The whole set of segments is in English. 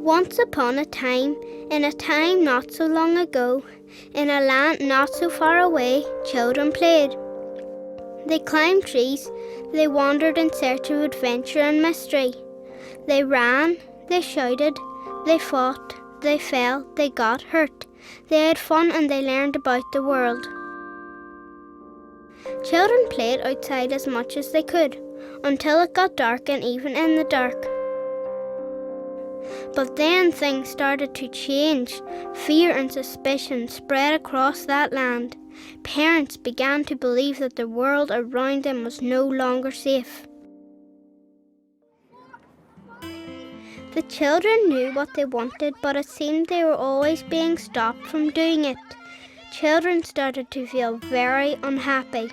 Once upon a time, in a time not so long ago, in a land not so far away, children played. They climbed trees, they wandered in search of adventure and mystery. They ran, they shouted, they fought, they fell, they got hurt. They had fun and they learned about the world. Children played outside as much as they could, until it got dark and even in the dark. But then things started to change. Fear and suspicion spread across that land. Parents began to believe that the world around them was no longer safe. The children knew what they wanted, but it seemed they were always being stopped from doing it. Children started to feel very unhappy.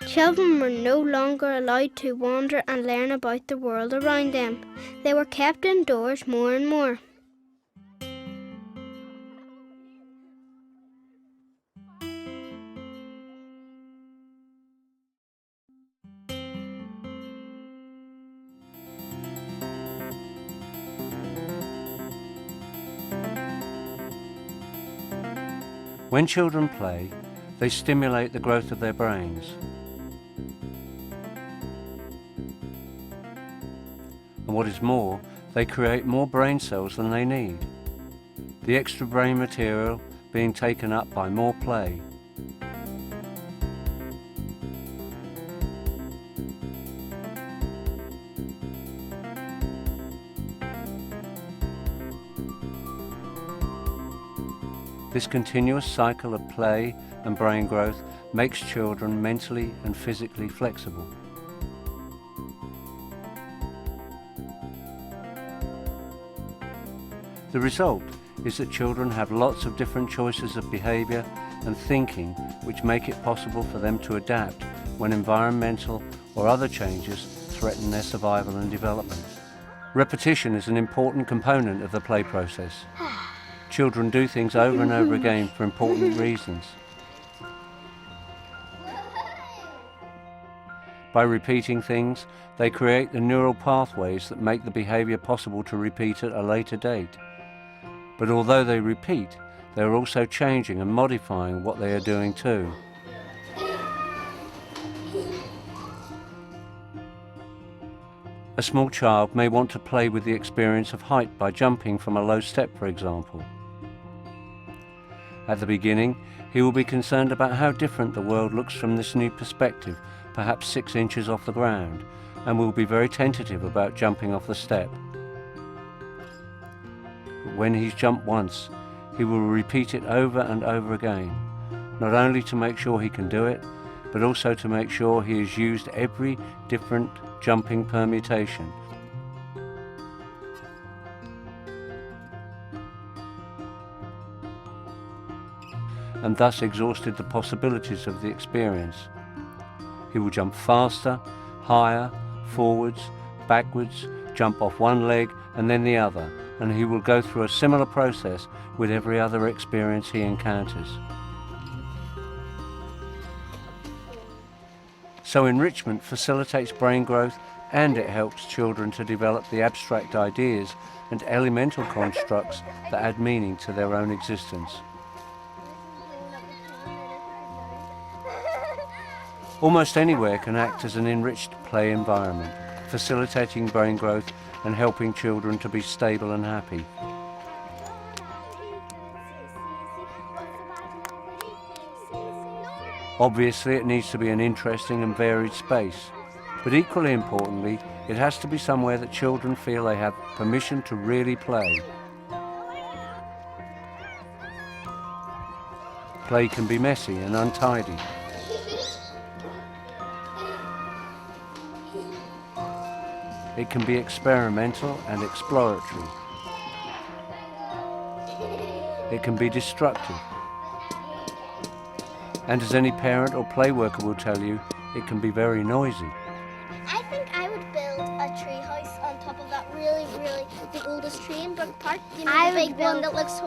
Children were no longer allowed to wander and learn about the world around them. They were kept indoors more and more. When children play, they stimulate the growth of their brains. And what is more, they create more brain cells than they need, the extra brain material being taken up by more play. This continuous cycle of play and brain growth makes children mentally and physically flexible. The result is that children have lots of different choices of behaviour and thinking which make it possible for them to adapt when environmental or other changes threaten their survival and development. Repetition is an important component of the play process. Children do things over and over again for important reasons. By repeating things, they create the neural pathways that make the behaviour possible to repeat at a later date. But although they repeat, they are also changing and modifying what they are doing too. A small child may want to play with the experience of height by jumping from a low step, for example. At the beginning, he will be concerned about how different the world looks from this new perspective, perhaps 6 inches off the ground, and will be very tentative about jumping off the step. But when he's jumped once, he will repeat it over and over again, not only to make sure he can do it, but also to make sure he has used every different jumping permutation. And thus exhausted the possibilities of the experience. He will jump faster, higher, forwards, backwards, jump off one leg and then the other, and he will go through a similar process with every other experience he encounters. So enrichment facilitates brain growth and it helps children to develop the abstract ideas and elemental constructs that add meaning to their own existence. Almost anywhere can act as an enriched play environment, facilitating brain growth and helping children to be stable and happy. Obviously, it needs to be an interesting and varied space, but equally importantly, it has to be somewhere that children feel they have permission to really play. Play can be messy and untidy. It can be experimental and exploratory. It can be destructive. And as any parent or play worker will tell you, it can be very noisy. I think I would build a tree house on top of that really, the oldest tree in Brook Park. You know, the big one that looks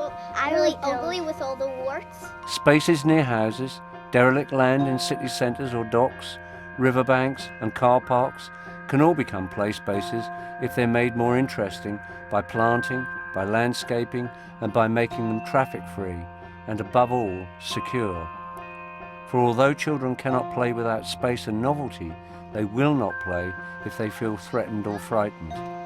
really ugly with all the warts. Spaces near houses, derelict land in city centres or docks, riverbanks and car parks can all become play spaces if they're made more interesting by planting, by landscaping, and by making them traffic-free, and above all, secure. For although children cannot play without space and novelty, they will not play if they feel threatened or frightened.